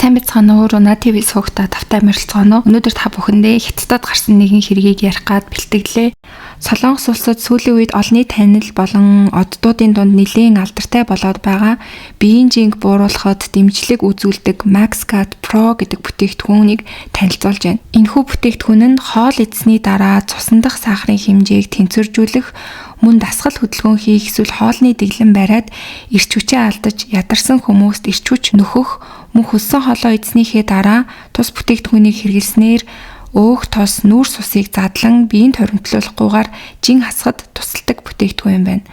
Сайн бацгаана уу? Руна ТV суугта тавтай мэрэлцгаано. Өнөөдөр та бүхэндээ Хятадд гарсан нэгэн хэргийг ярих гад бэлтгэлээ. Солонгос улсад сүүлийн үед олонний танил болон оддуудын дунд нэлийн алдартай болоод байгаа биеийн жинг бууруулахад дэмжлэг үзүүлдэг MaxGuard Pro гэдэг бүтээгдэхүүнийг танилцуулж байна. Энэхүү бүтээгдэхүүн нь хоол идсэний дараа цусан дахь сахарын хэмжээг тэнцвэржүүлэх, мөн дасгал хөдөлгөөн хийх эсвэл хоолны дэглэм бариад эрч хүчээ алдаж ядарсан хүмүүст эрч хүч нөхөх, мөн хөлсөн хоолоо идснийхээ дараа тус бүтээгдэхүүнийг хэрэглэснээр өөх тос нүүрс усыг задлан биеинд хоригдлуулахгүйгээр жин хасахад тусалдаг бүтээгдэхүүн юм байна.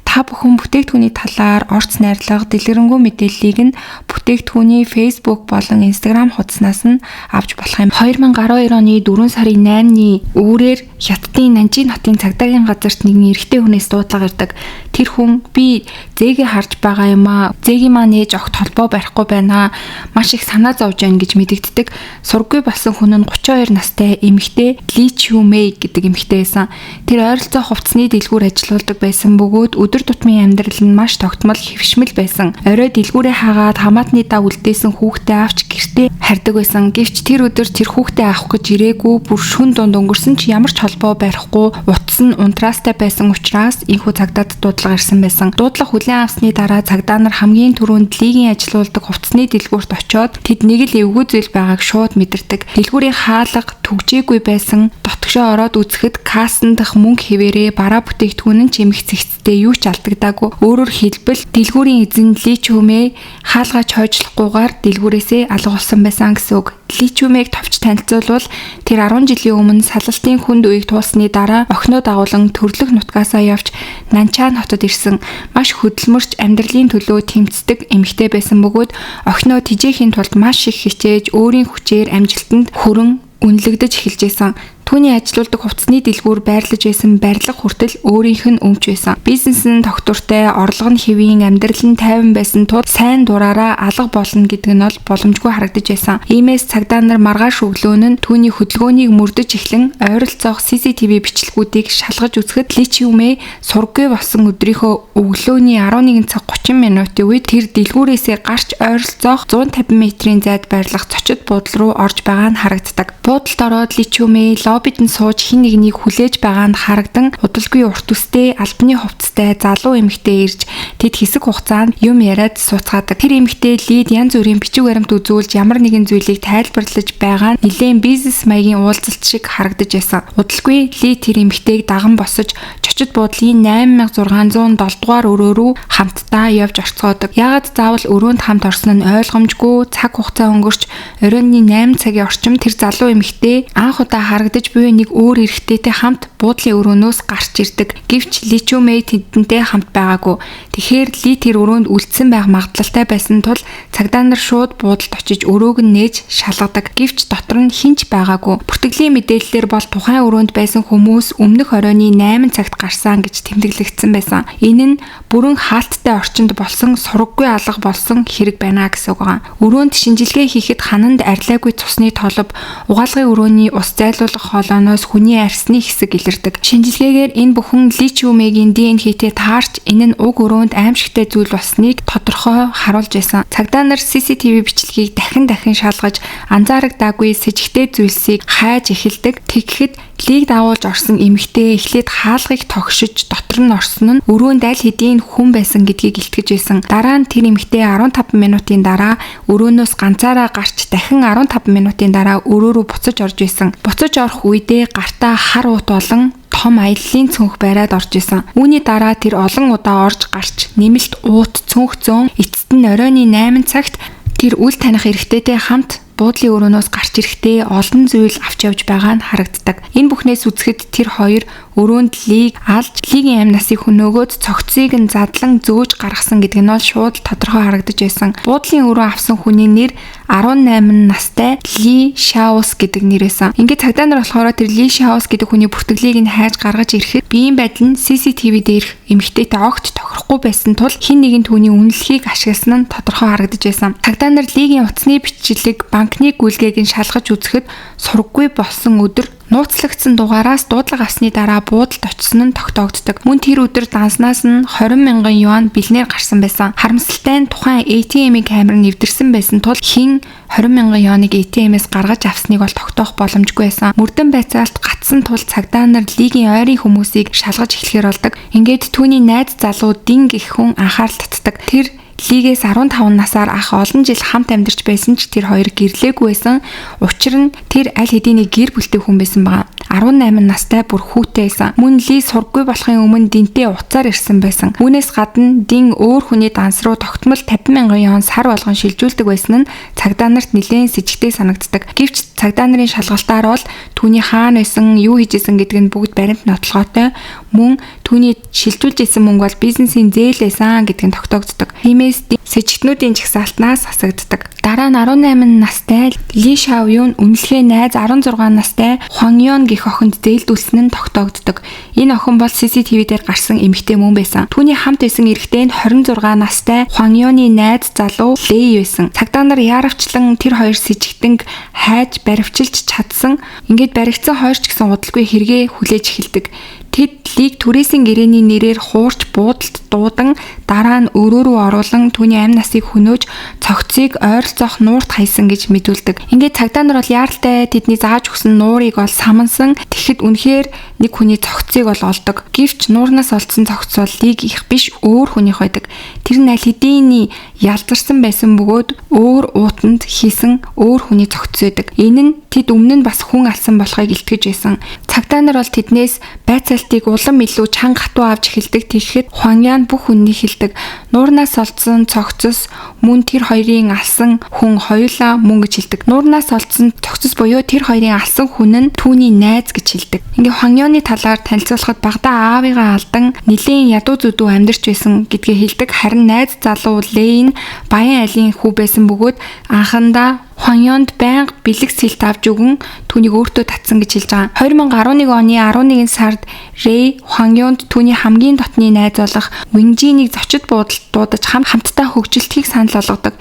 Та бүхэн бүтээгдэхүүний талаар орц найрлага, дэлгэрэнгүй мэдээллийг нь бүтээгдэхүүний Facebook болон Instagram хуудаснаас нь авч болох юм. 2012 оны 4 сарын 8-ны үүрээр Хятадын Нанжин хотын цагдаагийн газарт нэгэн эрэгтэй хүнээс дуудлага ирдэг. Тэр хүн би зээгээ харж байгаа юм аа. Зээгийн маань ээж огт холбоо барихгүй байна. Маш их санаа зовж байна гэж мэдэгддэг. Сурггүй болсон хүн нь 32 настай эмэгтэй Ли Чүмэй гэдэг эмэгтэй байсан. Тэр ойролцоо хувцсны дэлгүүр ажиллаулдаг байсан бөгөөд өдөр тутмын амьдрал нь маш тогтмол хэвшмэл байсан. Орой дэлгүүрээ хагаад хамаатны даа үлдээсэн хүүхдээ авч гэртээ хардаг байсан. Гэвч тэр өдөр тэр хүүхдээ авах гэж ирээгүй, бүр шүн дунд өнгөрсөн ч ямар ч холбоо барихгүй, утас нь унтраастай байсан учраас энэхүү цагдаад дуудлага ирсэн байсан. Дуудлага хүлээн авсны дараа цагдаа нар хамгийн түрүүнд Лигийн ажиллаулдаг хувцсны дэлгүүрт очиод тэд нэг л эвгүй зүйл байгааг шууд мэдэрдэг. Дэлгүүрийн хаалга түгжээгүй байсан. Дотгошоо ороод үзэхэд кассан дах мөнгө хэвээрээ бараа бүтээгдэхүүн нь чимэх цэгцтэй юу ч алдагдаагүй. Өөрөөр хэлбэл дэлгүүрийн эзэн Ли Чүмэй хаалгаач хойжлохгүйгээр дэлгүүрээсээ алга болсон байсан гэсэн үг. Ли Чүмэйг товч танилцуулбал тэр 10 жилийн өмнө салалтын хүнд үеийг туулсны дараа охиноо дагуулan төрлөх нутгаасаа явж Нанчан хотод ирсэн. Маш хөдөлмөрч амьдралын төлөө тэмцдэг эмэгтэй байсан бөгөөд охиноо тижээхийн тулд маш их хичээж өөрийн хүчээр амжилтанд хүрэн үнэлэгдэж эхэлж байсан. Түүний ажиллаулдаг хувцсны дэлгүүр байрлаж байсан барилга хүртэл өөрийнх нь өмч байсан. Бизнес нь тогтвортой, орлого нь хэвийн, амьдрал нь тайван байсан тул сайн дураараа алга болно гэдэг нь бол боломжгүй харагдаж байсан. Иймээс цагдаа нар маргааш өглөөн нь түүний хөдөлгөөнийг мөрдөж эхлэн ойролцоох CCTV бичлэгүүдийг шалгаж үзэхэд Ли Чүмэй сурггүй болсон өдрийнхөө өглөөний 11 цаг 30 минутын үед тэр дэлгүүрээсээ гарч ойролцоох 150 метрийн зайд байрлах зочид буудал руу орж байгаа нь харагддаг. Буудалд ороод Ли Чүмэй лоббид нь сууж хин нэгнийг хүлээж байгаа нь харагдан удалгүй урт үстэй албаны хувцастай залуу эмэгтэй ирж тэд хэсэг хугацаанд юм яриад сууцгаадаг. Тэр эмэгтэй Лид янз бүрийн бичиг баримт үзүүлж ямар нэгэн зүйлийг тайлбарлаж байгаа нь нэлээд бизнес маягийн уулзалт шиг харагдаж байсан. Удалгүй Ли тэр эмэгтэйг даган босож чочид буудлын 8607 дугаар өрөө рүү хамтдаа явж орцгоодог. Яагаад заавал өрөөнд хамт орсон нь ойлгомжгүй. Цаг хугацаа өнгөрч оройны 8 цагийн орчим тэр залуу эмэгтэй анх удаа харагдаж буюу нэг өөр эрэгтэйтэй хамт буудлын өрөөнөөс гарч ирдэг. Гэвч Ли Чүмэй тэдэнтэй хамт байгаагүй. Тэгэхээр Ли тэр өрөөнд үлдсэн байх магадлалтай байсан тул цагдаа нар шууд буудалд очиж өрөөг нь нээж шалгадаг. Гэвч дотор нь хинч байгаагүй. Бүртгэлийн мэдээллээр бол тухайн өрөөнд байсан хүмүүс өмнөх оройны 8 цагт гарсан гэж тэмдэглэгдсэн байсан. Энэ нь бүрэн хаалттай орчинд болсон сургаггүй алга болсон хэрэг байна гэсэн үг байна. Өрөөнд шинжилгээ хийхэд хананд арилаагүй цусны толб, угаалгын өрөөний ус зайлуулах холооноос хүний арсны хэсэг илэрдэг. Шинжилгээгээр энэ бүхэн Ли Чүмэйгийн ДНХ-тэй таарч энэ нь уг өрөөнд аимшигтай зүйл болсныг тодорхой харуулж байсан. Цагдаа нар CCTV бичлэгийг дахин шалгаж анзаарагдаагүй сэжигтэй зүйлсийг хайж эхэлдэг. Тэгэхэд Лиг дагуулж орсон эмэгтэй эхлээд хаалгыг тогшиж дотор нь орсон нь өрөөнд аль хэдийн хүн байсан гэдгийг илтгэж байсан. Дараа нь тэр эмэгтэй 15 минутын дараа өрөөнөөс ганцаараа гарч дахин 15 минутын дараа өрөө рүү буцаж орж исэн. Буцаж орох үедээ гартаа хар уут болон том аяллаа цөнх бариад орж исэн. Үүний дараа тэр олон удаа орж гарч нэмэлт уут цөнх зөөн эцэст нь оройны 8 цагт тэр үл таних эрэгтэйтэй хамт буудлын өрөөнөөс гарч ирэхдээ олон зүйл авч явж байгаа нь харагддаг. Энэ бүхнээс үзэхэд тэр хоёр өрөөнд Лиг алж Лигийн амь насыг хөнөөгөөд цогцыг нь задлан зөөж гаргасан гэдэг нь бол шууд тодорхой харагдаж байсан. Буудлын өрөө авсан хүний нэр 18 настай Ли Шаус гэдэг нэр байсан. Ингээд цагдаа нар болохоор тэр Ли Шаус гэдэг хүний бүртгэлийг нь хайж гаргаж ирэхэд биеийн байдал нь CCTV дээрх эмэгтэйтэй огт тохирохгүй байсан тул хэн нэгэн түүний үнэлэхийг ашигласан нь тодорхой харагдаж байсан. Цагдаа нар Лигийн утасны бичлэг банкны гүйлгээг нь шалгаж үзэхэд сургаггүй болсон өдөр Нууцлагдсан дугаараас дуудлага авсны дараа буудалд очсон нь тогтоогддог. Мөн тэр өдөр данснаас нь 20,000 юан бэлнээр гарсан байсан. Харамсалтай нь тухайн ATM-ийн камер нэвдэрсэн байсан тул хэн 20,000 юаныг ATM-ээс гаргаж авсныг бол тогтоох боломжгүй байсан. Мөрдөн байцаалт гатсан тул цагдаа нар лигийн ойрын хүмүүсийг шалгаж эхлэхээр болдог. Ингээд түүний найз залуу Динг их хүн анхаарал татдаг. Тэр лигээс 15 насаар ах олон жил хамт амьдарч байсан ч тэр хоёр гэрлээгүй байсан. Учир нь тэр аль хэдийн гэр бүлтэй хүн байсан байгаа. 18 настай бүр хүүтэй байсан. Мөн Ли сурггүй болохын өмнө Динтэй уцаар ирсэн байсан. Үүнээс гадна Дин өөр хүний данс руу тогтмол 50,000 юан сар болгон шилжүүлдэг байсан нь цагдаа нарт нэлээд с ิจ тэй санагддаг. Гэвч цагдаа нарын шалгалтаар бол түүний хаана байсан, юу хийжсэн гэдэг нь бүгд баримт нотолгоотой. Мөн түүний шилжүүлж исэн мөнгө бол бизнесийн зээлээсэн гэдэг нь тогтоогддог. Тиймээс сэжигтнүүдийн жагсаалтнаас хасагддаг. Дараа нь 18 настай Ли Шаоюн үнэлгээ найз 16 настай Хуан Ён гэх охинд зээлдүүлсэн нь тогтоогддог. Энэ охин бол CCTV дээр гарсан эмэгтэй мөн байсан. Түүний хамт байсан эрэгтэй нь 26 настай Хуан Ёны найз залуу Лэй байсан. Цагдаа нар яаравчлан тэр хоёр сэжигтэнг хайж баривчилж чадсан. Ингээд баригдсан хоёр ч гэсэн удалгүй хэрэгээ хүлээж эхэлдэг. Тэд Лиг түрээсийн гэрээний нэрээр хуурч буудалд дуудан дараа нь өрөө рүү оруулан түүний амь насыг хөнөөж цогцыг ойролцоох нуурт хайсан гэж мэдүүлдэг. Ингээд цагдаа нар бол яаралтай тэдний зааж өгсөн нуурыг бол самансан. Тэгэхэд үнэхээр нэг хүний цогцыг бол олдог. Гэвч нуурнаас олдсон цогц бол Лиг их биш өөр хүнийх байдаг. Тэр нь аль хэдийн ялдарсан байсан бөгөөд өөр уутанд хийсэн өөр хүний цогц байдаг. Энэ нь тэд өмнө нь бас хүн алсан болохыг илтгэж байсан. Цагдаа нар бол тэднээс байцаалтыг улам илүү чанга хатуу авч эхэлдэг. Тэгэхэд Хуан Ян бүх үннийг хэлдэг. Нуурнаас олдсон цогцос мөн тэр хоёрын алсан хүн хоёулаа мөн гэж хэлдэг. Нуурнаас олдсон цогцос буюу тэр хоёрын алсан хүн нь түүний найз гэж хэлдэг. Ингээ Хуан Яны талаар танилцуулахад багада аавыгаа алдан нэлийн ядуу зүдүү амьдарч байсан гэдгээ хэлдэг. Харин найз залуу Лэйн баян айлын хүү байсан бөгөөд анхандаа Хуан Ёнд байнга бэлэг сэлт авч өгөн түүнийг өөртөө татсан гэж хэлж байгаа. 2011 оны 11 сард Рэй Хуан Ёнд түүний хамгийн дотны найз болох Винжинийг зочид буудалд дуудаж хамтдаа хөгжилтгийг санал болгодог.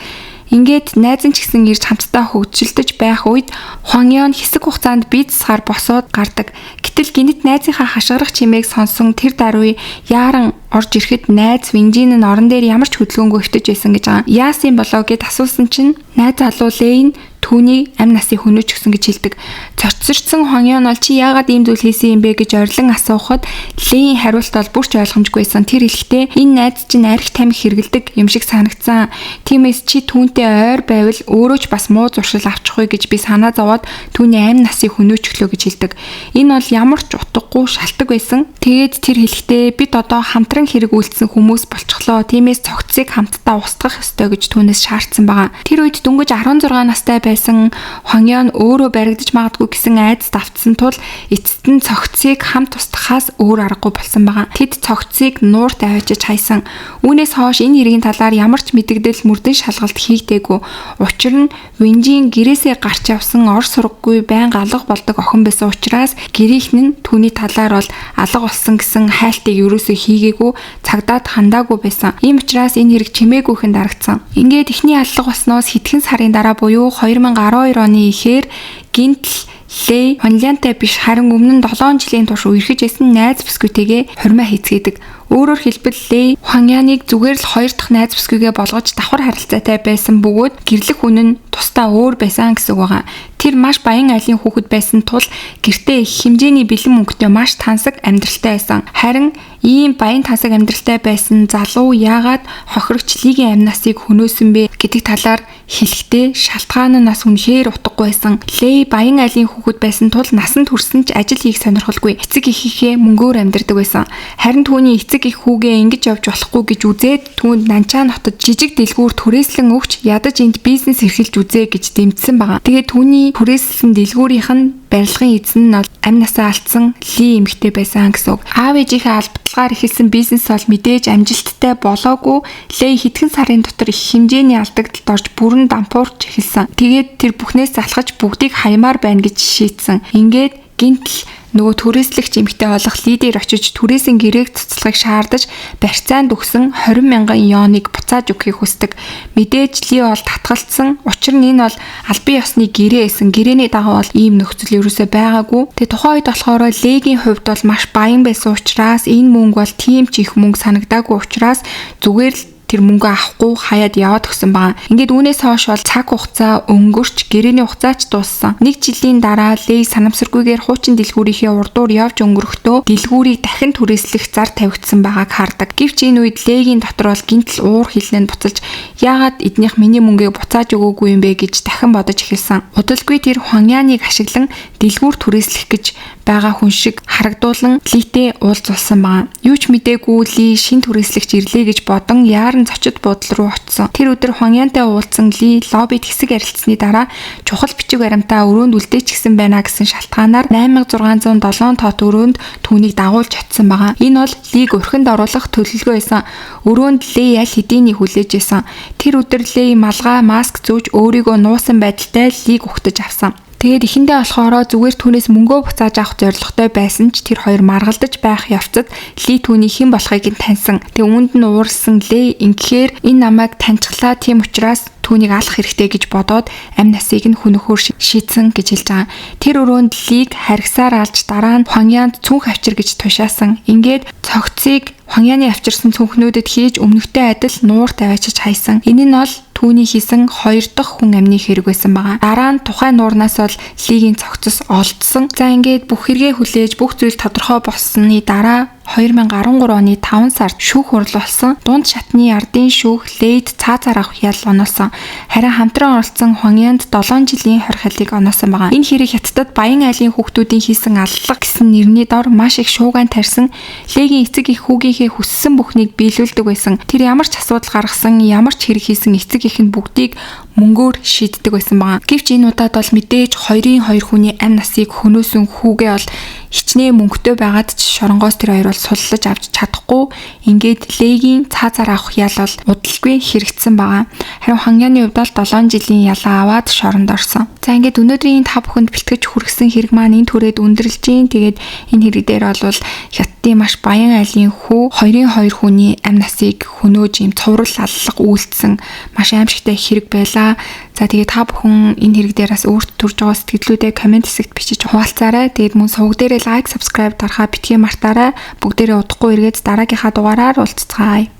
Ингээд найз нь ч гэсэн ирж хамтдаа хөгжилдөж байх үед Хуан Ён хэсэг хугацаанд бие засгаар босоод гардаг. Гэтэл гинэт найзынхаа хашгирах чимээг сонсон тэр даруй яаран орж ирэхэд найз Винжин нь орон дээр ямар ч хөдөлгөөнгүй өвтөж байсан гэж байгаа. Яасан болоо гэд асуусан чинь найз залуу Лэйн түүний амь насыг хөнөөж өгсөн гэж хэлдэг. Цочсорчсон Хуан Ён бол чи яагаад ийм зүйл хийсэн юм бэ гэж орилон асуухад Лэйн хариулт бол бүрч ойлгомжгүй байсан. Тэр хэлэхдээ энэ найз чинь арх тамхи хэргэлдэг юм шиг санагдсан. Тиймээс чи түүнтэй ойр байвал өөрөө ч бас муу зуршил авчихгүй гэж би санаа зовоод түүний амь насыг хөнөөж өглөө гэж хэлдэг. Энэ бол ямар ч утгагүй шалтгаан байсан. Тэгээд тэр хэлэхдээ бид одоо хамтран хэрэг үйлдсэн хүмүүс болчихлоо. Тиймээс цогцыг хамтдаа устгах ёстой гэж түүнээс шаардсан байгаа. Тэр үед дөнгөж 16 настай байсан Хуан Ён өөрөө баригдаж магадгүй гэсэн айдас давтсан тул эцэст нь цогцыг хамт устгахаас өөр аргагүй болсон байгаа. Тэд цогцыг нуурт аваачиж хайсан. Үүнээс хойш энэ хэргийн талаар ямар ч мэдэгдэл мөрдөн шалгалт хийгдээгүй. Учир нь Винжин гэрээсээ гарч явсан ор сургаггүй байнга алга болдог охин байсан учраас гэрийнхэн нь түүний талаар бол алга болсон гэсэн хайлтыг ерөөсөө хийгээгүй, цагдаад хандаагүй байсан. Ийм учраас энэ хэрэг чимээгүйхэн дарагдсан. Ингээд эхний алга болсноос хэдхэн сарын дараа буюу 2012 оны эхээр гинтл Лэй Хуанлянтай биш харин өмнө нь 7 жилийн турш үерхэж байсан найз бүсгүйтэйгээ хурмаа хийцгээдэг. Өөрөөр хэлбэл Лэй Хуан Яныг зүгээр л хоёр дахь найз бүсгүйгээ болгож давхар харилцаатай байсан бөгөөд гэрлэх хүн нь тусдаа өөр байсан гэсэн үг байгаа. Тэр маш баян айлын хүүхэд байсан тул гэртээ их хэмжээний бэлэн мөнгөтэй маш тансаг амьдралтай байсан. Харин ийм баян тансаг амьдралтай байсан залуу яагаад хохирогч Лигийн амь насыг хөнөөсөн бэ гэдэг талаар хэлэхдээ шалтгаан нь бас үнэхээр утгагүй байсан. Лэй баян айлын хүүхэд байсан тул насанд хүрсэн ч ажил хийх сонирхолгүй. Эцэг эхийнхээ мөнгөөр амьдардаг байсан. Харин түүний эцэг их хүүгээ ингэж явж болохгүй гэж үзээд түүнд Нанчаа нутад жижиг дэлгүүр түрээслэн өгч ядаж энд бизнес эрхэлж үзье гэж дэмжсэн байгаа. Тэгээд түүний түрээслэн дэлгүүрийнх нь барилгын эзэн нь амь насаа алдсан Ли эмэгтэй байсан гэсэн үг. Аав ээжийнхээ албатлагаар эхэлсэн бизнес бол мэдээж амжилттай болоогүй. Лэй хэдхэн сарын дотор их хэмжээний алдагдлалд орж бүрэн дампуурч эхэлсэн. Тэгээд тэр бүхнээс залхаж бүгдийг хаямаар байна гэж шийдсэн. Ингээд гинтл Нөгөө түрээслэгч эмэгтэй болох лидер очиж түрээсийн гэрээг цуцлахыг шаардаж барьцаанд өгсөн 20,000 йоныг буцааж өгөхийг хүсдэг. Мэдээж Ли бол татгалцсан. Учир нь энэ бол албан ёсны гэрээ эсэн. Гэрээний дагуу бол ийм нөхцөл ерөөсөй байгаагүй. Тэгээ тухайн үед болохоор Легийн хувьд бол маш баян байсан учраас энэ мөнгө бол тийм ч их мөнгө санагдаагүй учраас зүгээр л тэр мөнгө авахгүй хаяад яваад өгсөн байгаа. Ингээд үүнээс хойш бол цаг хугацаа өнгөрч гэрээний хугацаа ч дууссан. 1 жилийн дараа Лей санамсаргүйгээр хуучин дэлгүүрийнхээ урдуур явж өнгөрөхдөө дэлгүүрийг дахин түрээслэх зар тавигдсан байгааг хардаг. Гэвч энэ үед Лейгийн дотор бол гинтл уур хилнэнд буцалж яагаад эднийх миний мөнгийг буцааж өгөөгүй юм бэ гэж дахин бодож эхэлсэн. Удалгүй тэр Хуаньяныг ашиглан дэлгүүр түрээслэх гэж байгаа хүн шиг харагдуулан Литэй уулзулсан байгаа. Юу ч мэдээгүй Ли шин түрээслэгч ирлээ гэж бодон яаран зочид буудлын руу очсон. Тэр өдөр Хуаньянтай уулзсан Ли лоббид хэсэг ярилцсны дараа чухал бичиг баримтаа өрөөнд үлдээч гисэн байна гэсэн шалтгаанаар 8607 тоот өрөөнд түүнийг дагуулж очсон байгаа. Энэ бол Лиг өрхөнд оруулах төлөвлөгөө байсан. Өрөөнд Ли аль хэдийн хүлээж байсан. Тэр өдөр Ли малгай маск зүүж өөрийгөө нуусан байдалтай Лиг ухтаж авсан. Тэгээд эхэндээ болохоор зүгээр түүнээс мөнгөө буцааж авах зорилготой байсан ч тэр хоёр маргалдаж байх явцад Ли түүний хэн болохыг нь таньсан. Тэг үүнд нь уурсан Ли ингэхээр энэ намайг таньчлаа тийм учраас түүнийг алах хэрэгтэй гэж бодоод амь насыг нь хөнөхөөр шийдсэн гэж хэлж байгаа. Тэр өрөөнд Лиг харгасаар алж дараа нь Хуаньянд цүнх авчир гэж тушаасан. Ингээд цогцыг Хуаньяны авчирсан цүнхнүүдэд хийж өмнөхтэй адил нуур тавиачиж хайсан. Энэ нь бол түүний хийсэн 2 дахь хүн амны хэрэг байсан байгаа. Дараа нь тухайн нуурнаас бол Лигийн цогцос олдсон. За ингээд бүх хэрэгээ хүлээж бүх зүйл тодорхой болсны дараа 2013 оны 5 сард шүүх хурал болсон. Дунд шатны ардын шүүх Лейд цаазаар авах ял оноосон. Харин хамтран оролцсон Хуаньянд 7 жилийн хорхилыг оноосон байгаа. Энэ хэрэг Хятадд Баян айлын хүүхдүүдийн хийсэн аллах гэсэн нэрний дор маш их шууган тарьсан. Легийн эцэг их хүүгийнхээ хүссэн бүхнийг биелүүлдэг байсан. Тэр ямар ч асуудал гаргасан, ямар ч хэрэг хийсэн эцэг их нь бүгдийг мөнгөөр шийддэг байсан байгаа. Гэвч энэ удаад бол мэдээж 2-2 хүний амь насыг хөнөөсөн хүүгээ бол хичнээн мөнгөтэй байгаад ч шоронгоос тэр хоёр бол суллаж авч чадахгүй. Ингээд Легийн цаазаар авах ял бол удалгүй хэрэгжсэн байгаа. Харин Хуаньяны хувьд бол 7 жилийн ялаа аваад шоронд орсон. За ингээд өнөөдрийн та бүхэнд бэлтгэж хүргэсэн хэрэг маань энэ түрээд өндөрлж гин. Тэгээд энэ хэрэг дээр бол Хятадын маш баян айлын хүү 2-2 хүний амь насыг хөнөөж юм цуврал аллах үйлдсэн маш аимшигтай хэрэг байлаа. За тэгээд та бүхэн энэ хэрэг дээр бас өөрт төрж байгаа сэтгэлдүүдээ комент хэсэгт бичиж хуваалцаарай. Тэгээд мөн сувг дээрээ лайк, subscribe дарахаа битгий мартаарай. Бүгдээрээ удахгүй эргээд дараагийнхаа дугаараар уулзцгаая.